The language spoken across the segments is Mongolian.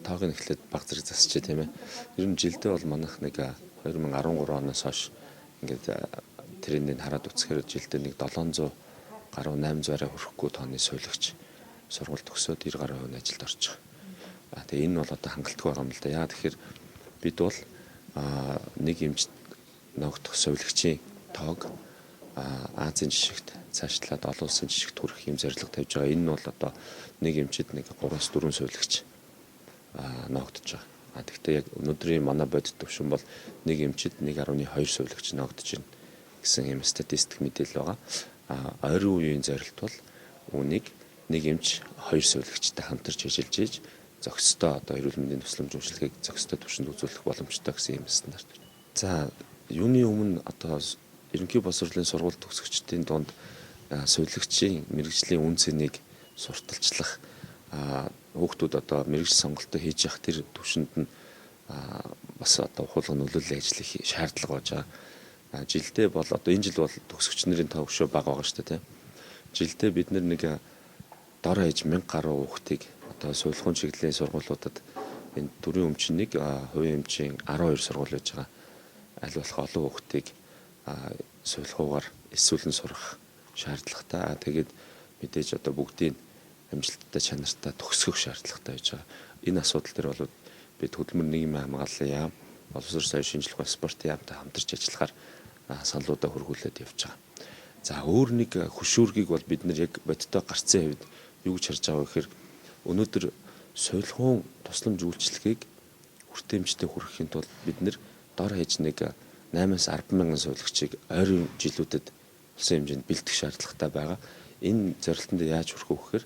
тоог нь эхлээд баг зэрэг засчээ тийм ээ. Ер нь жилдээ бол манайх нэг 2013 оноос хойш ингээд трендийг хараад үзэхээр жилдээ нэг 700 гаруй 800 арай хүрэхгүй тооны сувилагч сургууль төгсөөд 90 гаруй хувь нь ажилд орчих. Тэгээ энэ бол одоо хангалттай байгаа юм л да. Яа тэгэхээр бид бол нэг эмч ногдох сувилагчийн тоог Азийн жишгт цаашлаад олон улсын жишгт хүрэх юм зорилго тавьж байгаа. Энэ нь бол одоо нэг эмчид нэг 3-4 сувилагч ногдож байгаа. Тэгэхдээ яг өнөөдрийн манай бодит төвшин бол нэг эмчид 1.2 сувилагч ногдож байна гэсэн юм статистик мэдээлэл байгаа. Ойрын үеийн зорилт бол үүнийг нэг эмч 2 сувилагчтай хамтарч ажиллаж ийж зохистой одоо эрүүл мэндийн тусламж үйлчилгээг зохистой түвшинд үзүүлэх боломжтой гэсэн юм стандарт. За юуны өмнө одоо ерөнхий боловсролын сургууль төгсөгчдийн дунд сувилагчийн мэрэгжлийн үн цэнийг сурталчлах хүүхдүүд одоо мэрэгжил сонголтоо хийж явах тэр түвшинд нь бас одоо хулгай нөлөөллийн ажлыг шаардлага болж байгаа. Жилдээ бол одоо энэ жил бол төгсөгч нарын тоо өшөө бага байгаа шүү дээ тийм. Жилдээ бид нэг дор хаяж 1000 гаруй хүүхдийг одоо сувилахын чиглэлийн сургуулиудад энэ төрийн өмчнийг хувийн эмчийн 12 сургууль байж байгаа. Аль болох олон хүүхдийг сувилахуугаар эсвэл нь сурах шаардлагатай. Тэгээд мэдээж одоо бүгдийн амжилттай чанартай төгсгөх шаардлагатай байж байгаа. Энэ асуудал дээр бол бид хөдөлмөр нийгмийн хамгааллын яам, боловсрол соёлын шинжилгээ ба спортын яамтай хамтарч ажиллахаар саналуудаа хөргүүлээд явж байгаа. За өөр нэг хөшүүргийг бол бид нар яг бодиттой гарцсан хэвд юу гэж харж байгаа вэ гэхээр өнөөдөр сувилахуун тусламж үйлчилгээг хүртээмжтэй хүргэхийн тулд бид нар дор хаяж нэг 8-аас 10 мянган сувилагчийг ойрын жилүүдэд улсын хэмжээнд бэлдэх шаардлагатай байгаа. Энэ зорилтонд яаж хүрэх вэ гэхээр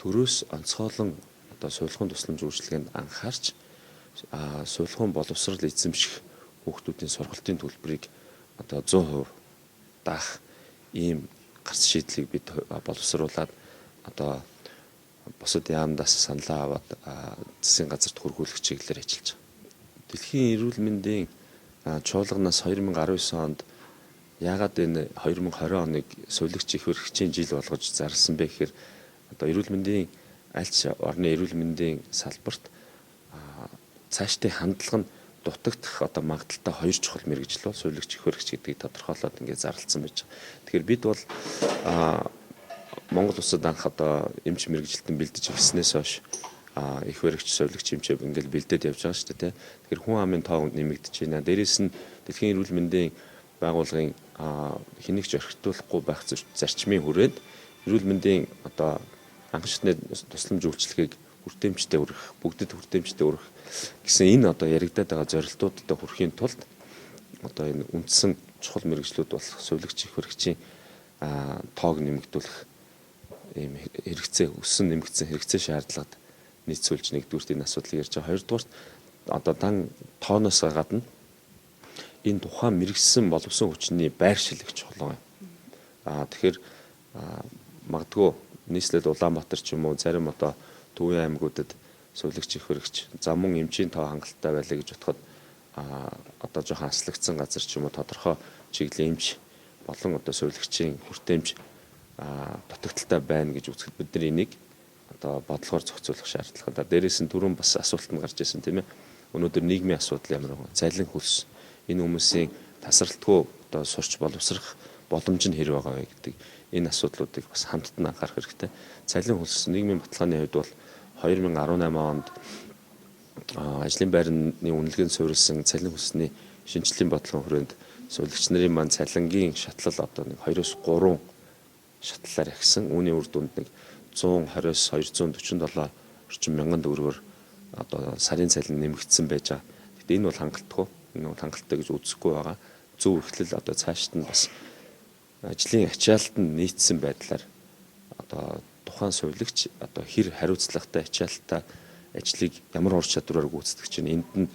төрөөс онцгойлон одоо сувилахуун тусламж үйлчилгээнд анхаарч сувилахуун боловсрол эзэмших хүүхдүүдийн сургалтын төлбөрийг одоо 100% даах ийм гарц шийдлийг бид боловсруулад одоо бусад яамдаас саналаа аваад засгийн газарт хөргүүлэх чиглэлээр ажиллаж байгаа. Дэлхийн эрүүл мэндийн чуулганаас 2019 онд яагаад энэ 2020 оныг сувилагч их хэрэгчийн жил болгож зарласан бэ гэхээр одоо эрүүл мэндийн аль ч орны эрүүл мэндийн салбарт цаашдын хандлага нь дутагдах одоо магадaltaй хоёр чухал мэргэжил бол сувилагч их хэрэгч гэдгийг тодорхойлоод ингээд зарласан байж байгаа. Тэгэхээр бид бол Монгол улсад анх одоо эмч мэргэжилтэн бэлдэж ирснээс хойш их хэрэгч сувилагч эмчээ ингээд бэлдээд явж байгаа шүү дээ. Тэгэхээр хүн амын тоо нэмэгдэж байна. Дээрээс нь дэлхийн эрүүл мэндийн байгууллагын хэнийг ч орхитуулахгүй байх зарчмын хүрээнд эрүүл мэндийн одоо анхшны тусламж үйлчилгээг хүртээмжтэй өргөх, бүгдэд хүртээмжтэй өргөх гэсэн энэ одоо яригадаад байгаа зорилтуудад хүрэхийн тулд одоо энэ үндсэн чухал мэргэжлүүд болох сувилагч их хэрэгчийн тоог нэмэгдүүлэх ийм хэрэгцээ өссөн нэмэгдсэн хэрэгцээ шаардлагад нийцүүлж нэгдүгürt энэ асуудлыг ярьж байгаа. Хоёрдугаарт одоо дан тооноос гадна энэ тухайн мэрэгсэн боловсон хүчний байр шил их чухал юм. Тэгэхээр магадгүй нийслэл Улаанбаатар ч юм уу зарим одоо Төвийн аймагуудад сувилагч их хэрэгч замун эмчийн тоо хангалттай байлаа гэж бодоход одоо жоохон аслагдсан газар ч юм уу тодорхой чиглэлийн эмч болон одоо сувилагчийн хүртээмж дутагдaltaй байна гэж үзэхэд бид нар энийг одоо бодлогоор зохицуулах шаардлагатай. Дээрээс нь түрүүн бас асуулт нь гарч ирсэн тийм ээ. Өнөөдөр нийгмийн асуудал ямар вэ? Цалин хөлс. Энэ хүмүүсийн тасралтгүй одоо сурч боловсрох боломж нь хэрэг байгаа вэ гэдэг энэ асуудлуудыг бас хамтд нь анхаарах хэрэгтэй. Цалин хөлс нийгмийн баталгааны хувьд бол 2018 онд ажлын байрны үнэлгээнд суурилсан цалин хөлсний шинжилгээний бодлогын хүрээнд сувилагч нарын маань цалингийн шатлал одоо нэг 2-3 шатлалаар ихсэн. Үүний үр дүнд нэг 120-с 247 орчим мянган төгрөгөөр одоо сарын цалин нэмэгдсэн байж байгаа. Гэхдээ энэ бол хангалтгүй. Энэ бол хангалттай гэж үзэхгүй байгаа. Зөв эрхлэл одоо цаашд нь бас ажлын ачаалт нь нийцсэн байдлаар одоо тухайн сувилагч одоо хэр хариуцлагатай ачаалттай ажлыг ямар ур чадвараар гүйцэтгэж чинь энд нь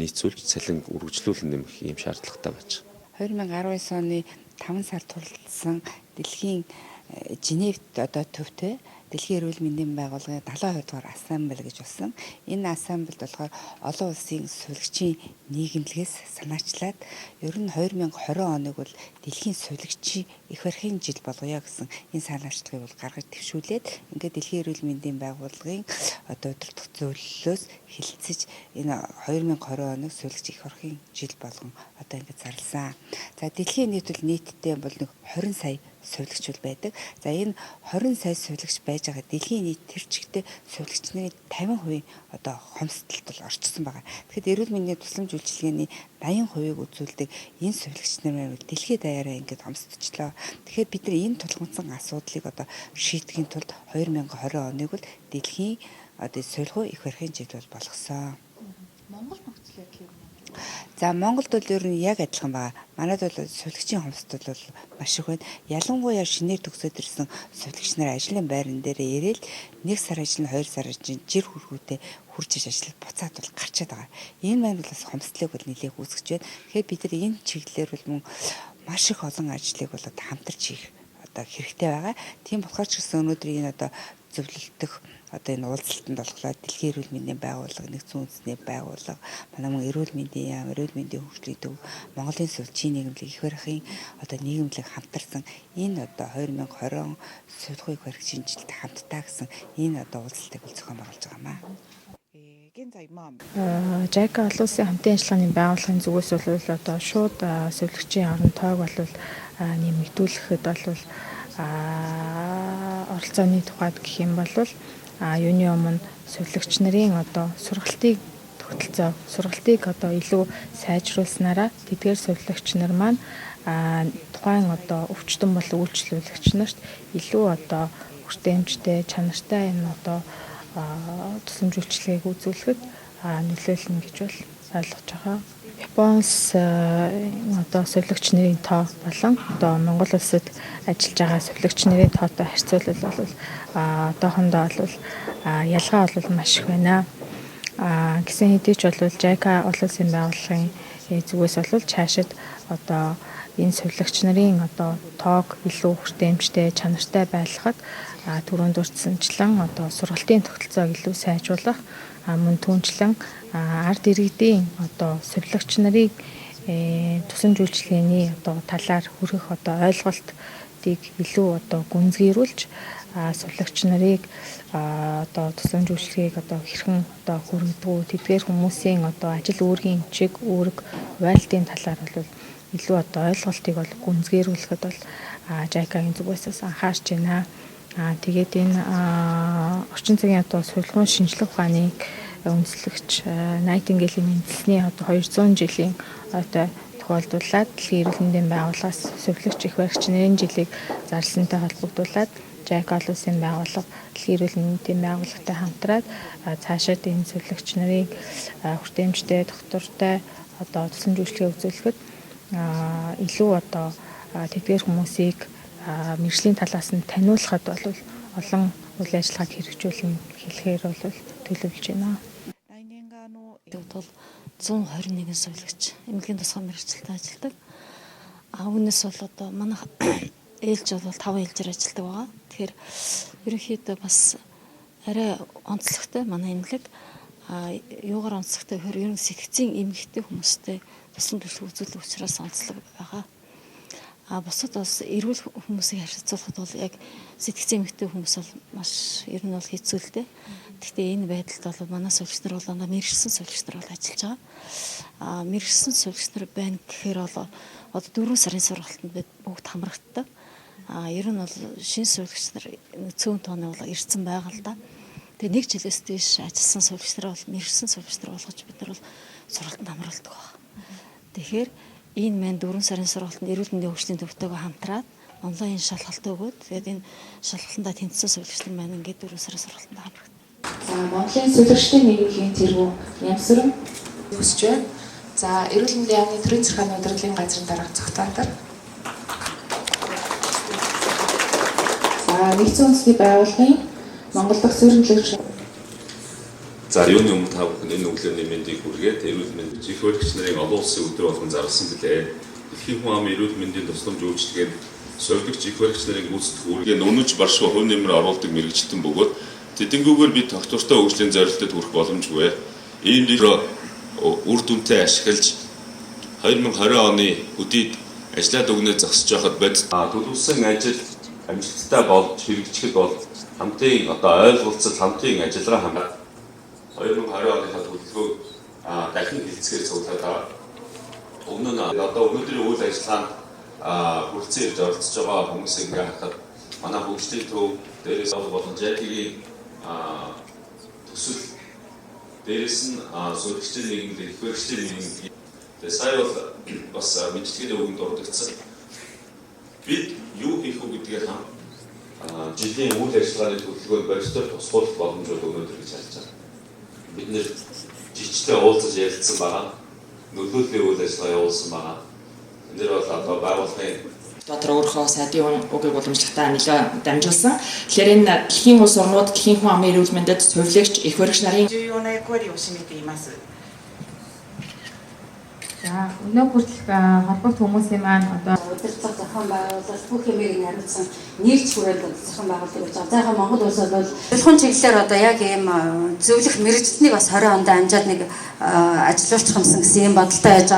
нийцүүлж цалин үргэлжлүүлэн нэмэх ийм шаардлагатай байж байгаа. 2019 оны 5 сард туралдсан дэлхийн Женевт одоо төвтэй Дэлхийн эрүүл мэндийн байгууллагын 72 дугаар ассамбле гэж болсон. Энэ ассамблед болохоор олон улсын сувилагчийн нийгэмлэгээс санаачлаад ер нь 2020 оныг бол дэлхийн сувилагчийн их барихын жил болгоё гэсэн энэ санал арчлагыг бол гаргаж твшүүлээд ингээд Дэлхийн эрүүл мэндийн байгууллагын одоо удирдах зөвлөлөөс хилцэж энэ 2020 оног сүүлэгч их барихын жил болгон одоо ингээд зарласан. За дэлхийн нийтдээ бол нэг 20 сая сувилагч байдаг. За энэ 20 сая сувилагч байж байгаа дэлхийн нийт тэр чигтээ сувилагчны 50% одоо хомсдолд бол орчсон байгаа. Тэгэхэд эрүүл мэндийн тусламж үйлчилгээний 80%-ийг үзүүлдэг энэ сувилагч нар бол дэлхийд даяараа ингээд хомсдчихлоо. Тэгэхээр бид нар энэ тулгымцсан асуудлыг одоо шийдэхийн тулд 2020 оныг бол дэлхийн одоо сувилгын их барихын жил бол болгосон. Монгол нөхцөл байдал юм. За Монголд бол ер нь яг адилхан байгаа. Манайд бол сувилагчийн хомсдол бол маш их байна. Ялангуяа шинээр төгсөөд ирсэн сувилагч нар ажлын байран дээр ирээл 1 сар ажил нь 2 сар ажил жир хүргүүтэй хурж иж ажиллаад буцаад бол гарчаад байгаа. Энэ маань бол бас хомсдлыг бол нэлээх үүсгэж байна. Тэгэхээр бид нар энэ чиглэлээр бол мөн маш их олон ажлыг бол хамтарч хийх одоо хэрэгтэй байгаа. Тийм болохоор ч гэсэн өнөөдөр энэ одоо зөвлөлдөх одоо энэ уулзалтанд болохоор Дэлхийн эрүүл мэндийн байгууллага, нэгдсэн үндэсний байгууллага, манай мөн эрүүл мэндийн яам, эрүүл мэндийн хөгжлийн төв, Монголын сувилчийн нийгэмлэг их барихын одоо нийгэмлэг хамтарсан энэ одоо 2020 сувилгын их барихын жилд хамтдаа гэсэн энэ одоо уулзалтыг бол зохион байгуулж байгаамаа. JICA олон улсын хамтын ажиллагааны байгууллагын зүгээс бол одоо шууд сувилагчийн орон тойг бол нэмэгдүүлэхэд бол оролцооны тухайд гэх юм бол юуны өмнө сувилагч нарын одоо сургалтыг тогтолцоо, сургалтыг одоо илүү сайжруулснараа тэдгээр сувилагч нар маань тухайн одоо өвчтөн бол үйлчлүүлэгч нарт илүү одоо хүртээмжтэй, чанартай энэ одоо тусламж үйлчилгээг үзүүлэхэд нөлөөлнө гэж бол ойлгож байгаа. Японоос одоо сувилагч нарын тоо болон одоо Монгол улсад ажиллаж байгаа сувилагч нарын тоотой харьцуулбал бол одоохондоо бол ялгаа бол маш их байна. Гэсэн хэдий ч бол JICA олон улсын байгууллагын зүгээс бол цаашид одоо энэ сувилагч нарын одоо тоог илүү хүртээмжтэй, чанартай байлгахад түрүүнд дурдсанчлан одоо сургалтын тогтолцоог илүү сайжруулах, мөн түүнчлэн ард иргэдийн одоо сувилагч нарыг тусламж үйлчилгээний одоо талаар хүргэх одоо ойлголтыг илүү одоо гүнзгийрүүлж сувилагч нарыг одоо тусламж үйлчилгээг одоо хэрхэн одоо хүргэдэг, тэдгээр хүмүүсийн одоо ажил үүргийн чиг үүрэг байлтын талаар бол илүү одоо ойлголтыг бол гүнзгийрүүлэхэд бол JICA-гийн зүгээс анхаарч байна. Тэгээд энэ орчин цагийн одоо сувилгын шинжилгээ ухааныг үндэслэгч Nightingale-ийн үндэслэний одоо 200 жилийн одоо тохиолдуулаад Дэлхийн эрүүл мэндийн байгууллагаас сувилагч их баригч нарын жилийг зарласантай холбогдуулаад JICA олон улсын байгууллага Дэлхийн эрүүл мэндийн байгууллагатай хамтраад цаашид энэ сувилагч нарыг хүртээмжтэй, доктортой одоо тусламж үйлчилгээ үзүүлэхэд илүү одоо тэдгээр хүмүүсийг мэржлийн талаас нь таниулахад бол олон үйл ажиллагааг хэрэгжүүлнэ хэлэхээр бол төлөвлөж байна. Бол 121 сувилагч эмнэлгийн тусгай мэргэжилтэд ажилладаг. Үүнээс бол одоо манай ээлж бол 5 ээлжээр ажилладаг байгаа. Тэгэхээр ерөнхийдөө бас арай онцлогтой манай эмнэлэг юугаар онцлогтой гэхээр ерөн сэтгцийн эмгэгтэй хүмүүстэй тусламж үйлчилгээ үзүүлэх учраас онцлог байгаа. Бусад бас эрүүл хүмүүсийг харьцуулахад бол яг сэтгцийн эмгэгтэй хүмүүс бол маш ер нь бол хэцүү л дээ. Гэхдээ энэ байдалд бол манай сувилагч нар бол мэргэжсэн сувилагч нар бол ажиллаж байгаа. Мэргэжсэн сувилагч нар байна гэхээр бол одоо 4 сарын сургалтанд бид бүгд хамрагддаг. Ер нь бол шинэ сувилагч нар цөөн тооны бол ирсэн байгаа л да. Тэгээ нэг жилээс дээш ажилласан сувилагч нар бол мэргэжсэн сувилагч нар болгож бид нар бол сургалтанд хамруулдаг байна. Тэгэхээр энэ маань 4 сарын сургалтанд эрүүл мэндийн хөгжлийн төвтэйгээ хамтраад онлайн шалгалт өгөөд тэгээд энэ шалгалтандаа тэнцсэн сувилагч нар маань ингээд 4 сарын сургалтанд хамрагдав. За Монголын сувилагчдын нийгмийн тэргүүн Ямсран өсч байна. За эрүүл мэндийн яамны төрийн захиргааны удирдлагын газрын дарга Цогтаатар. За нэгдсэн үндэсний байгууллагын Монгол дахь суурьлаг. За юуны өмнө та бүхэн энэ өглөөний мэндийг хүргээд эрүүл мэндийн их баригч нарын олон улсын өдөр болгон зарласан билээ. Дэлхийн хүн амын эрүүл мэндийн тусламж үйлчилгээнд сувилагч их баригч нарын гүйцэтгэх үүргээ өнөж баршгүй хувь нэмэр оруулдаг мэрэгчлэн бөгөөд тэдэнгүүгээр бид тогтвортой хөгжлийн зорилтод хүрэх боломжгүй. Ийм үр дүнтэй ашиглаж 2020 оны өдийд ажлаад өгнөө зогсож байхад бодит төлөвлөсөн ажил амжилттай болж хэрэгжихэд бол хамтын одоо ойлголцол хамтын ажиллагаа хамгаад 2020 оныхаа төлөвлөгөөг дахин хэлцгээр цуглаад байгаа. Өмнө нь одоо өнөөдрийн үйл ажиллагаанд хүрэлцэн ирж оролцож байгаа хүмүүсийг ингээ харахад манай хөгжлийн төв дээрээс болон жаагийн төсөл дээрээс нь сурагчдын нийгэмд их хөгжлийн нийгэм. Тэгээ сая бол бас мэдлэгийн өгөнд дурдгдсан. Бид юу хийх вэ гэдгээр жилийн үйл ажиллагааны төлөвлөгөөнд барьцтай тусгуулах боломжууд өнөөдөр гэж харж байгаа. Бид нэр жижигтэй уулзаж ярилцсан байгаа. Нөлөөллийн үйл ажиллагаа явуулсан байгаа. Энэ дэр бол одоо байгууллагын дотор өөрийнхөө сайдын угийг уламжлалтаа нэлээд дамжуулсан. Тэгэхээр энэ дэлхийн улс орнууд дэлхийн хүн амын эрүүл мэндэд сувилагч их баригч нарын 重要な役割を占めています。 За өнөө хүртэлх холбогд хүмүүсийн маань одоо удирдлага зохион байгуулалт бүх юмыг хариуцсан нийлж хүрээлт зохион байгуулалт гэж байгаа. За яг Монгол улс бол зөвхөн чиглэлээр одоо яг ийм зөвлөх мэрэгжлийг бас 20 онд амжаад нэг ажилуулчих юмсан гэсэн юм бодолтой байж байгаа.